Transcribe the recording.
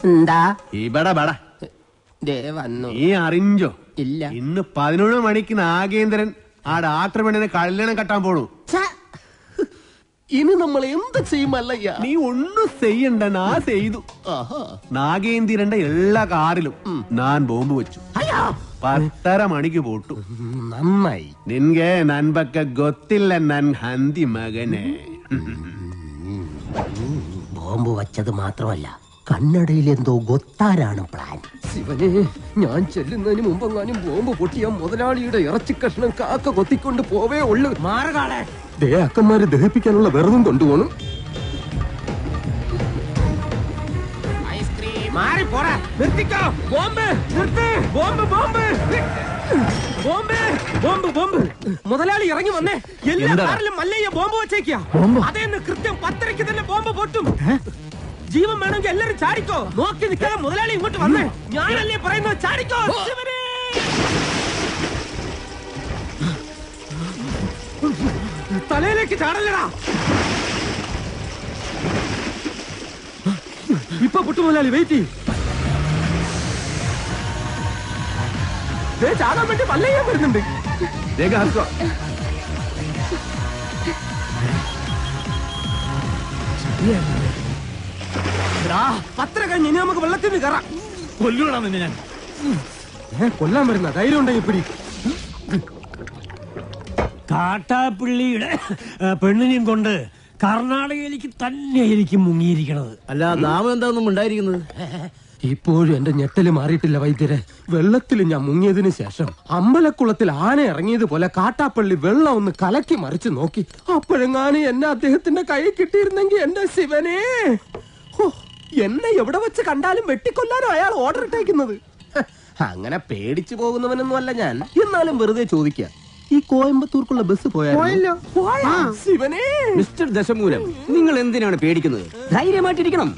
എന്താ ഇവിടെ ബട വന്നു നീ അറിഞ്ഞോ? ഇല്ല. ഇന്ന് 11 മണിക്ക് നാഗേന്ദ്രൻ ആ ഡാക്ടർ പെണ്ണിനെ കല്യാണം കെട്ടാൻ പോണു. ഇനി നമ്മൾ എന്ത് ചെയ്യുമല്ലയ്യ? നീ ഒന്നും ചെയ്യണ്ട, നാ ചെയ്തു. നാഗേന്ദ്രന്റെ എല്ലാ കാറിലും ഞാൻ ബോംബ് വെച്ചു. 10:30 മണിക്ക് പോട്ടു. നന്നായി. നിൻಗೆ ನನ್ ಬಗ್ಗೆ ಗೊತ್ತಿಲ್ಲ ನನ್ ಹಂದಿ മകനെ. ബോംബ് വച്ചത് മാത്രമല്ല, കണ്ണടയിൽ എന്തോ ഗൊത്താരാണ് പ്ലാൻ. ശിവനെ, ഞാൻ ചെല്ലുന്നതിന് മുമ്പെങ്ങാനും ബോംബ് പൊട്ടിയ മുതലാളിയുടെ ഇറച്ചി കഷ്ണം കാക്ക കൊത്തിക്കൊണ്ട് പോവേ ഉള്ളു. മാറകാളെ അക്കന്മാരെ ദഹിപ്പിക്കാനുള്ള വെറുതും കൊണ്ടുപോകണം. മുതലാളി ഇറങ്ങി വന്നേ. എല്ലാ കാറിലും മല്ലയ്യ ബോംബ് വെച്ചേക്കാ. അതേന്ന് കൃത്യം 10:30 തന്നെ ബോംബ് പൊട്ടും. ജീവൻ വേണമെങ്കിൽ എല്ലാരും ചാടിക്കോ. നോക്കി നിൽക്കാതെ മുതലാളി ഇങ്ങോട്ട് വന്നേ. ഞാനല്ലേ പറയുന്നത്, ചാടിക്കോ. തലയിലേക്ക് ചാടല്ലടാ. ഇപ്പൊ പൊട്ടു മുതലാളി, വെയിറ്റ് ചാടാൻ വേണ്ടി മല്ലയ്യ വരുന്നുണ്ട്. പത്ര കഴിഞ്ഞ് ഇനി നമുക്ക് വെള്ളത്തിന് കയറാം. കൊല്ലണം നിന്നെ ഞാൻ. കൊല്ലാൻ വരുന്ന ധൈര്യം ഉണ്ടെങ്കിൽ പിടി. കാട്ടാപ്പിള്ളിയുടെ പെണ്ണിനെയും കൊണ്ട് കർണാടകയിലേക്ക് തന്നെയായിരിക്കും മുങ്ങിയിരിക്കണത്. അല്ല, നാമം എന്താണെന്നും ഉണ്ടായിരിക്കുന്നത്. ഇപ്പോഴും എന്റെ ഞെട്ടല് മാറിയിട്ടില്ല വൈദ്യരെ. വെള്ളത്തിൽ ഞാൻ മുങ്ങിയതിനു ശേഷം അമ്പലക്കുളത്തിൽ ആന ഇറങ്ങിയതുപോലെ കാട്ടാപ്പള്ളി വെള്ളം ഒന്ന് കലക്കി മറിച്ച് നോക്കി. അപ്പോഴെങ്ങാനും എന്നെ അദ്ദേഹത്തിന്റെ കൈ കിട്ടിയിരുന്നെങ്കിൽ എന്റെ ശിവനെ, എന്നെ എവിടെ വെച്ച് കണ്ടാലും വെട്ടിക്കൊല്ലാനോ അയാൾ ഓർഡർ ഇട്ടേക്കുന്നത്. അങ്ങനെ പേടിച്ചു പോകുന്നവനൊന്നും അല്ല ഞാൻ. എന്നാലും വെറുതെ ചോദിക്കാം, ഈ കോയമ്പത്തൂർക്കുള്ള ബസ് പോയാലോ? ശിവനെ, മിസ്റ്റർ ദശമൂലം, നിങ്ങൾ എന്തിനാണ് പേടിക്കുന്നത്? ധൈര്യമായിട്ടിരിക്കണം.